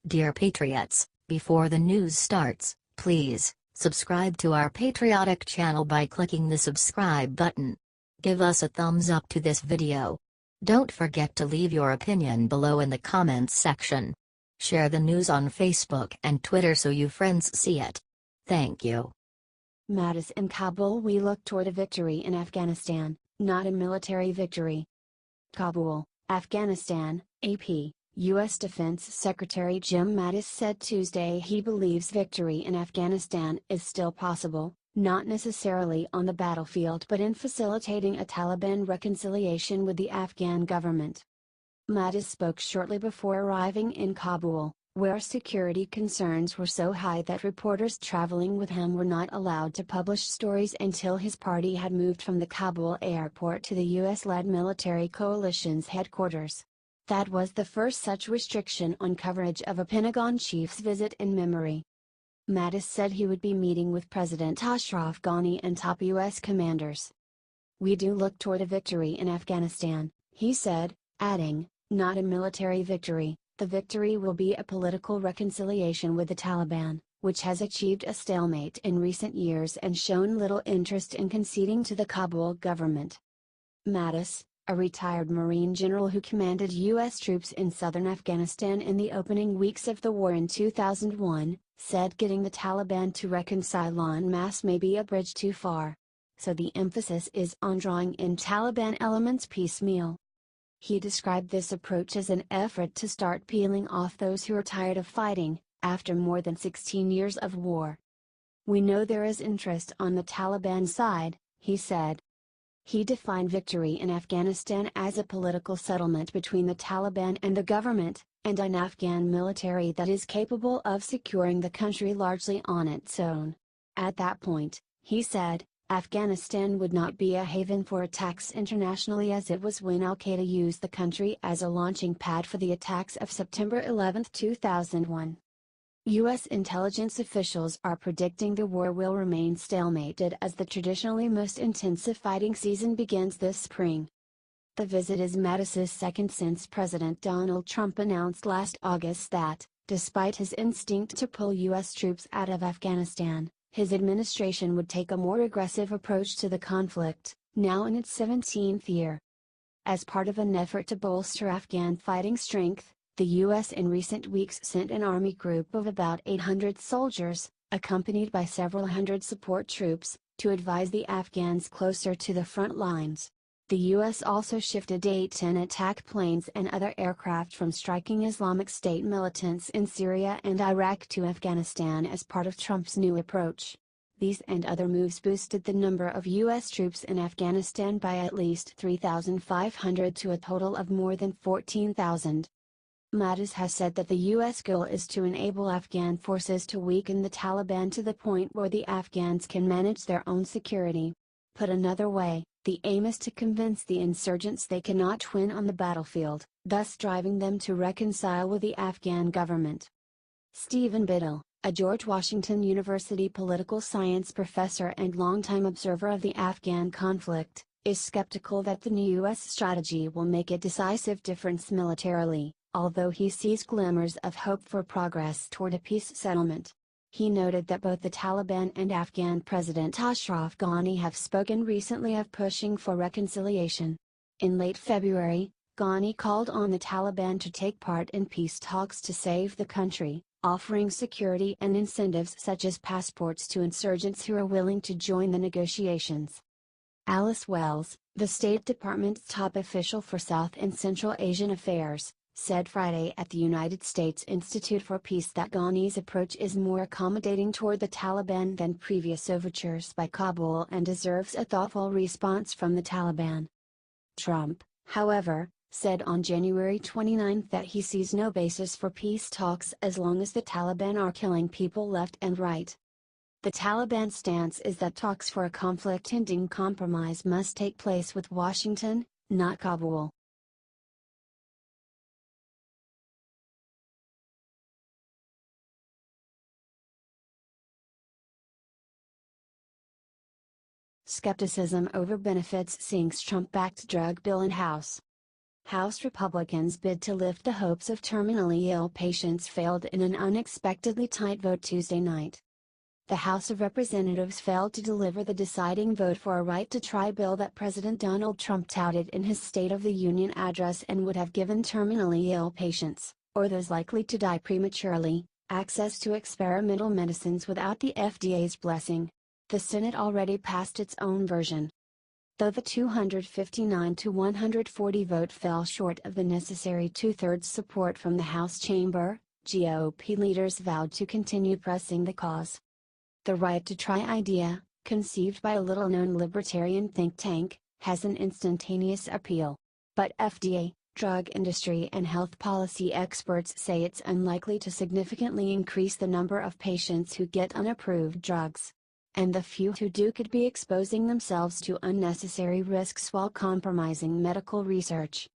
Dear Patriots, before the news starts, please subscribe to our patriotic channel by clicking the subscribe button. Give us a thumbs up to this video. Don't forget to leave your opinion below in the comments section. Share the news on Facebook and Twitter so you friends see it. Thank you. Mattis in Kabul. We look toward a victory in Afghanistan, not a military victory. Kabul, Afghanistan, AP. U.S. Defense Secretary Jim Mattis said Tuesday he believes victory in Afghanistan is still possible, not necessarily on the battlefield but in facilitating a Taliban reconciliation with the Afghan government. Mattis spoke shortly before arriving in Kabul, where security concerns were so high that reporters traveling with him were not allowed to publish stories until his party had moved from the Kabul airport to the U.S.-led military coalition's headquarters. That was the first such restriction on coverage of a Pentagon chief's visit in memory. Mattis said he would be meeting with President Ashraf Ghani and top U.S. commanders. "We do look toward a victory in Afghanistan," he said, adding, "not a military victory. The victory will be a political reconciliation with the Taliban, which has achieved a stalemate in recent years and shown little interest in conceding to the Kabul government." Mattis, a retired Marine general who commanded U.S. troops in southern Afghanistan in the opening weeks of the war in 2001, said getting the Taliban to reconcile en masse may be a bridge too far. So the emphasis is on drawing in Taliban elements piecemeal. He described this approach as an effort to start peeling off those who are tired of fighting, after more than 16 years of war. "We know there is interest on the Taliban side," he said. He defined victory in Afghanistan as a political settlement between the Taliban and the government, and an Afghan military that is capable of securing the country largely on its own. At that point, he said, Afghanistan would not be a haven for attacks internationally as it was when al-Qaeda used the country as a launching pad for the attacks of September 11, 2001. U.S. intelligence officials are predicting the war will remain stalemated as the traditionally most intensive fighting season begins this spring. The visit is Mattis's second since President Donald Trump announced last August that, despite his instinct to pull U.S. troops out of Afghanistan, his administration would take a more aggressive approach to the conflict, now in its 17th year. As part of an effort to bolster Afghan fighting strength, the U.S. in recent weeks sent an Army group of about 800 soldiers, accompanied by several hundred support troops, to advise the Afghans closer to the front lines. The U.S. also shifted 8-10 attack planes and other aircraft from striking Islamic State militants in Syria and Iraq to Afghanistan as part of Trump's new approach. These and other moves boosted the number of U.S. troops in Afghanistan by at least 3,500 to a total of more than 14,000. Mattis has said that the U.S. goal is to enable Afghan forces to weaken the Taliban to the point where the Afghans can manage their own security. Put another way, the aim is to convince the insurgents they cannot win on the battlefield, thus driving them to reconcile with the Afghan government. Stephen Biddle, a George Washington University political science professor and longtime observer of the Afghan conflict, is skeptical that the new U.S. strategy will make a decisive difference militarily, although he sees glimmers of hope for progress toward a peace settlement. He noted that both the Taliban and Afghan President Ashraf Ghani have spoken recently of pushing for reconciliation. In late February, Ghani called on the Taliban to take part in peace talks to save the country, offering security and incentives such as passports to insurgents who are willing to join the negotiations. Alice Wells, the State Department's top official for South and Central Asian affairs, said Friday at the United States Institute for Peace that Ghani's approach is more accommodating toward the Taliban than previous overtures by Kabul and deserves a thoughtful response from the Taliban. Trump, however, said on January 29 that he sees no basis for peace talks as long as the Taliban are killing people left and right. The Taliban stance is that talks for a conflict-ending compromise must take place with Washington, not Kabul. Skepticism over benefits sinks Trump-backed drug bill in House. House Republicans' bid to lift the hopes of terminally ill patients failed in an unexpectedly tight vote Tuesday night. The House of Representatives failed to deliver the deciding vote for a right-to-try bill that President Donald Trump touted in his State of the Union address and would have given terminally ill patients, or those likely to die prematurely, access to experimental medicines without the FDA's blessing. The Senate already passed its own version. Though the 259 to 140 vote fell short of the necessary two-thirds support from the House chamber, GOP leaders vowed to continue pressing the cause. The right-to-try idea, conceived by a little-known libertarian think tank, has an instantaneous appeal. But FDA, drug industry and health policy experts say it's unlikely to significantly increase the number of patients who get unapproved drugs. And the few who do could be exposing themselves to unnecessary risks while compromising medical research.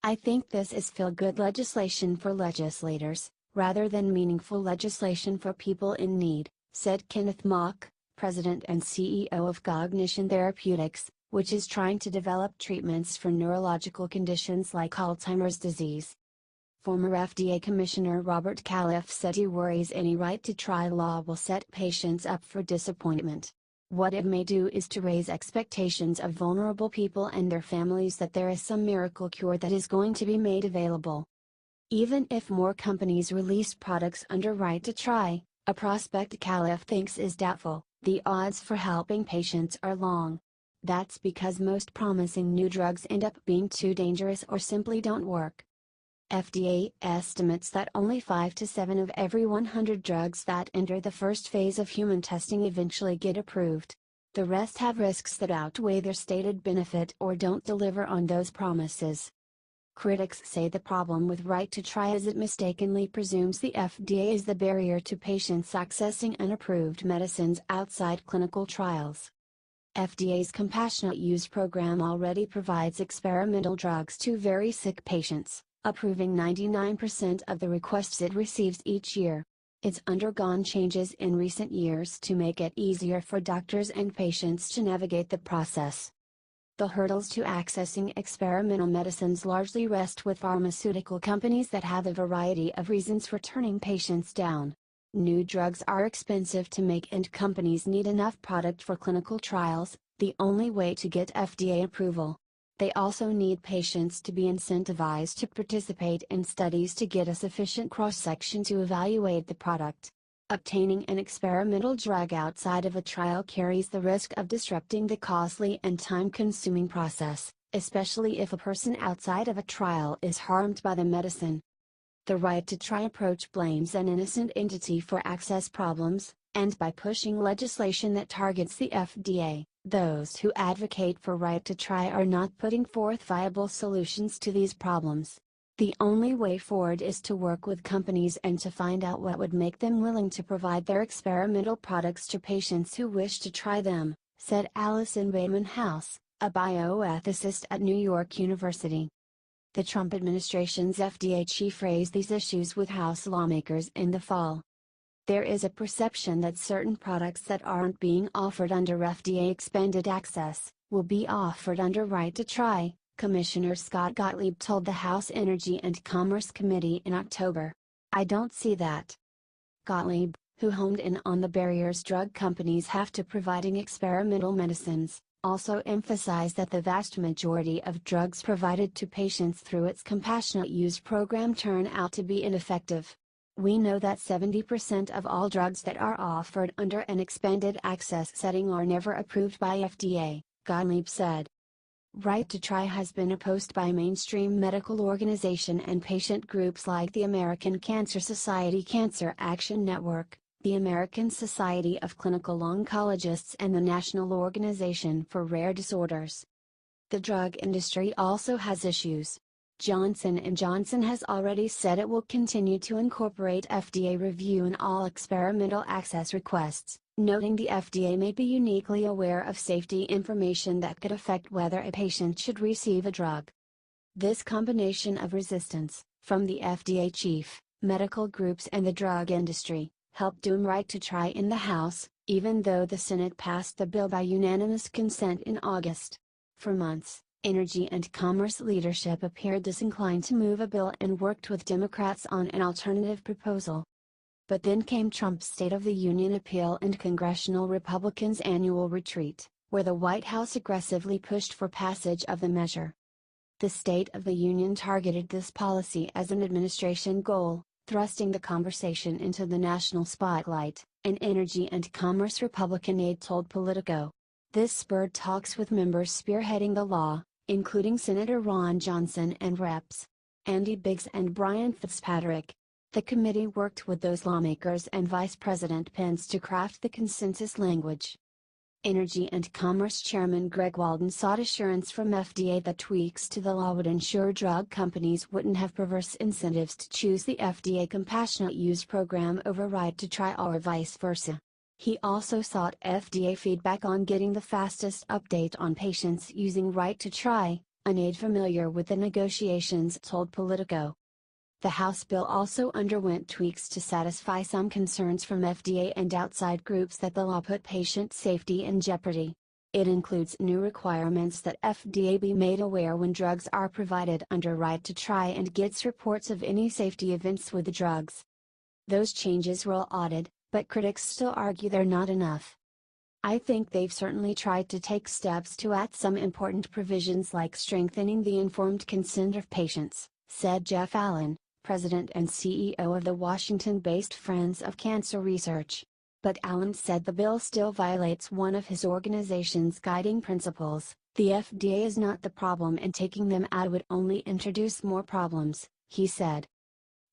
I think this is feel-good legislation for legislators, rather than meaningful legislation for people in need, said Kenneth Mock, President and CEO of Cognition Therapeutics, which is trying to develop treatments for neurological conditions like Alzheimer's disease. Former FDA Commissioner Robert Califf said he worries any right-to-try law will set patients up for disappointment. What it may do is to raise expectations of vulnerable people and their families that there is some miracle cure that is going to be made available. Even if more companies release products under right-to-try, a prospect Califf thinks is doubtful, the odds for helping patients are long. That's because most promising new drugs end up being too dangerous or simply don't work. FDA estimates that only 5 to 7 of every 100 drugs that enter the first phase of human testing eventually get approved. The rest have risks that outweigh their stated benefit or don't deliver on those promises. Critics say the problem with right-to-try is it mistakenly presumes the FDA is the barrier to patients accessing unapproved medicines outside clinical trials. FDA's Compassionate Use Program already provides experimental drugs to very sick patients, approving 99% of the requests it receives each year. It's undergone changes in recent years to make it easier for doctors and patients to navigate the process. The hurdles to accessing experimental medicines largely rest with pharmaceutical companies that have a variety of reasons for turning patients down. New drugs are expensive to make and companies need enough product for clinical trials, the only way to get FDA approval. They also need patients to be incentivized to participate in studies to get a sufficient cross-section to evaluate the product. Obtaining an experimental drug outside of a trial carries the risk of disrupting the costly and time-consuming process, especially if a person outside of a trial is harmed by the medicine. The right-to-try approach blames an innocent entity for access problems, and by pushing legislation that targets the FDA, those who advocate for right-to-try are not putting forth viable solutions to these problems. The only way forward is to work with companies and to find out what would make them willing to provide their experimental products to patients who wish to try them, said Allison Bateman House, a bioethicist at New York University. The Trump administration's FDA chief raised these issues with House lawmakers in the fall. There is a perception that certain products that aren't being offered under FDA expanded access, will be offered under right-to-try, Commissioner Scott Gottlieb told the House Energy and Commerce Committee in October. I don't see that. Gottlieb, who honed in on the barriers drug companies have to providing experimental medicines, also emphasized that the vast majority of drugs provided to patients through its compassionate use program turn out to be ineffective. We know that 70% of all drugs that are offered under an expanded access setting are never approved by FDA, Gottlieb said. Right-to-try has been opposed by mainstream medical organization and patient groups like the American Cancer Society Cancer Action Network, the American Society of Clinical Oncologists and the National Organization for Rare Disorders. The drug industry also has issues. Johnson & Johnson has already said it will continue to incorporate FDA review in all experimental access requests, noting the FDA may be uniquely aware of safety information that could affect whether a patient should receive a drug. This combination of resistance, from the FDA chief, medical groups and the drug industry, helped doom right-to-try in the House, even though the Senate passed the bill by unanimous consent in August. For months, Energy and Commerce leadership appeared disinclined to move a bill and worked with Democrats on an alternative proposal. But then came Trump's State of the Union appeal and congressional Republicans' annual retreat, where the White House aggressively pushed for passage of the measure. The State of the Union targeted this policy as an administration goal, thrusting the conversation into the national spotlight, an Energy and Commerce Republican aide told Politico. This spurred talks with members spearheading the law, including Senator Ron Johnson and Reps. Andy Biggs and Brian Fitzpatrick. The committee worked with those lawmakers and Vice President Pence to craft the consensus language. Energy and Commerce Chairman Greg Walden sought assurance from FDA that tweaks to the law would ensure drug companies wouldn't have perverse incentives to choose the FDA compassionate use program over right to try or vice versa. He also sought FDA feedback on getting the fastest update on patients using right to try, an aide familiar with the negotiations told Politico. The House bill also underwent tweaks to satisfy some concerns from FDA and outside groups that the law put patient safety in jeopardy. It includes new requirements that FDA be made aware when drugs are provided under right to try and gets reports of any safety events with the drugs. Those changes were lauded, but critics still argue they're not enough. I think they've certainly tried to take steps to add some important provisions like strengthening the informed consent of patients, said Jeff Allen, President and CEO of the Washington-based Friends of Cancer Research. But Allen said the bill still violates one of his organization's guiding principles: the FDA is not the problem and taking them out would only introduce more problems, he said.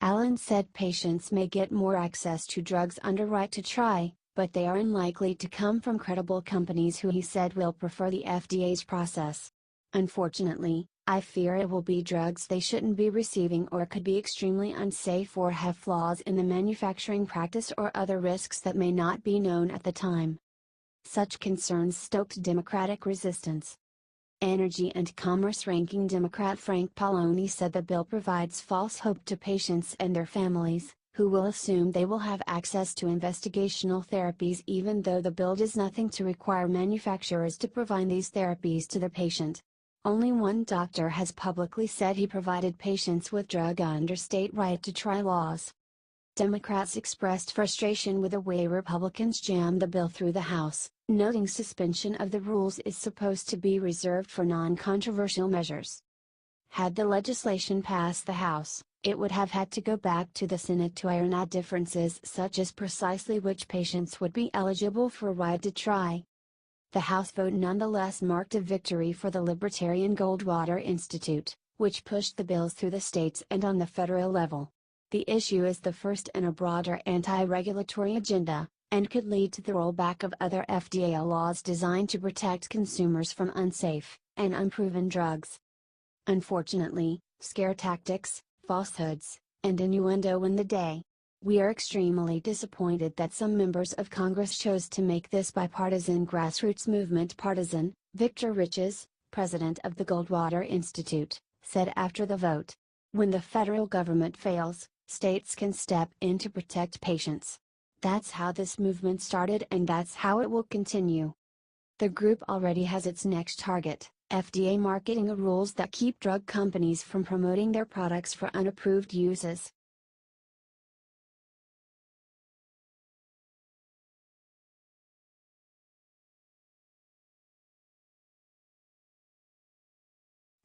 Allen said patients may get more access to drugs under right to try, but they are unlikely to come from credible companies who he said will prefer the FDA's process. Unfortunately, I fear it will be drugs they shouldn't be receiving or could be extremely unsafe or have flaws in the manufacturing practice or other risks that may not be known at the time. Such concerns stoked Democratic resistance. Energy and Commerce ranking Democrat Frank Pallone said the bill provides false hope to patients and their families, who will assume they will have access to investigational therapies even though the bill does nothing to require manufacturers to provide these therapies to the patient. Only one doctor has publicly said he provided patients with drug under state right to try laws. Democrats expressed frustration with the way Republicans jammed the bill through the House, noting suspension of the rules is supposed to be reserved for non-controversial measures. Had the legislation passed the House, it would have had to go back to the Senate to iron out differences such as precisely which patients would be eligible for right to try. The House vote nonetheless marked a victory for the Libertarian Goldwater Institute, which pushed the bills through the states and on the federal level. The issue is the first in a broader anti-regulatory agenda, and could lead to the rollback of other FDA laws designed to protect consumers from unsafe and unproven drugs. Unfortunately, scare tactics, falsehoods, and innuendo win the day. We are extremely disappointed that some members of Congress chose to make this bipartisan grassroots movement partisan, Victor Riches, president of the Goldwater Institute, said after the vote. When the federal government fails, states can step in to protect patients. That's how this movement started and that's how it will continue. The group already has its next target, FDA marketing rules that keep drug companies from promoting their products for unapproved uses.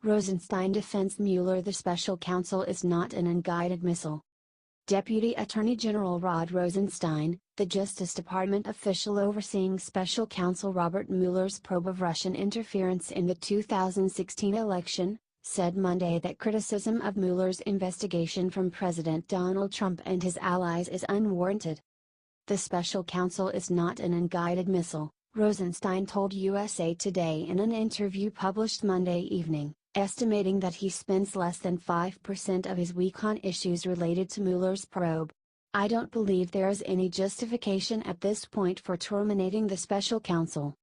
Rosenstein defends Mueller. The special counsel is not an unguided missile. Deputy Attorney General Rod Rosenstein, the Justice Department official overseeing Special Counsel Robert Mueller's probe of Russian interference in the 2016 election, said Monday that criticism of Mueller's investigation from President Donald Trump and his allies is unwarranted. The special counsel is not an unguided missile, Rosenstein told USA Today in an interview published Monday evening, estimating that he spends less than 5% of his week on issues related to Mueller's probe. I don't believe there is any justification at this point for terminating the special counsel.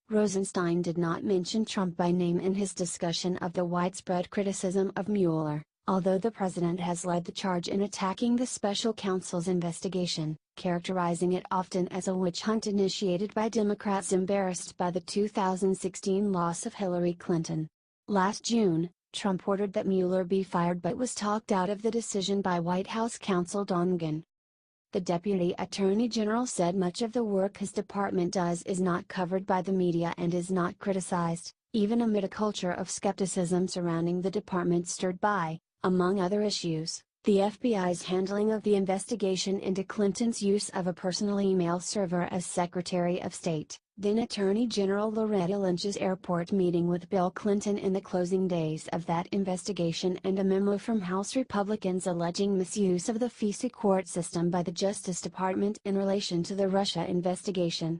Rosenstein did not mention Trump by name in his discussion of the widespread criticism of Mueller, although the president has led the charge in attacking the special counsel's investigation, characterizing it often as a witch hunt initiated by Democrats embarrassed by the 2016 loss of Hillary Clinton. Last June, Trump ordered that Mueller be fired but was talked out of the decision by White House counsel Don Gunn. The Deputy Attorney General said much of the work his department does is not covered by the media and is not criticized, even amid a culture of skepticism surrounding the department stirred by, among other issues, the FBI's handling of the investigation into Clinton's use of a personal email server as Secretary of State, then Attorney General Loretta Lynch's airport meeting with Bill Clinton in the closing days of that investigation, and a memo from House Republicans alleging misuse of the FISA court system by the Justice Department in relation to the Russia investigation.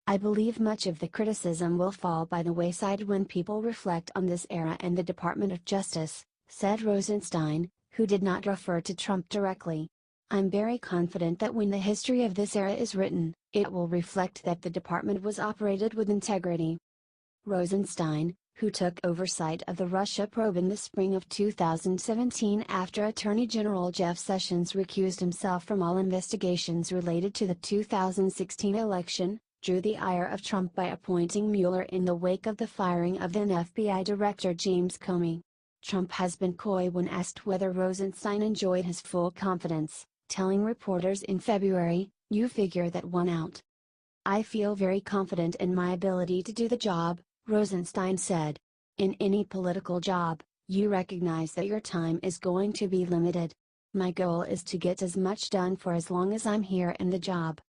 I believe much of the criticism will fall by the wayside when people reflect on this era and the Department of Justice, said Rosenstein, who did not refer to Trump directly. I'm very confident that when the history of this era is written, it will reflect that the department was operated with integrity. Rosenstein, who took oversight of the Russia probe in the spring of 2017 after Attorney General Jeff Sessions recused himself from all investigations related to the 2016 election, drew the ire of Trump by appointing Mueller in the wake of the firing of then FBI Director James Comey. Trump has been coy when asked whether Rosenstein enjoyed his full confidence, telling reporters in February, "You figure that one out." "I feel very confident in my ability to do the job," Rosenstein said. "In any political job, you recognize that your time is going to be limited. My goal is to get as much done for as long as I'm here in the job.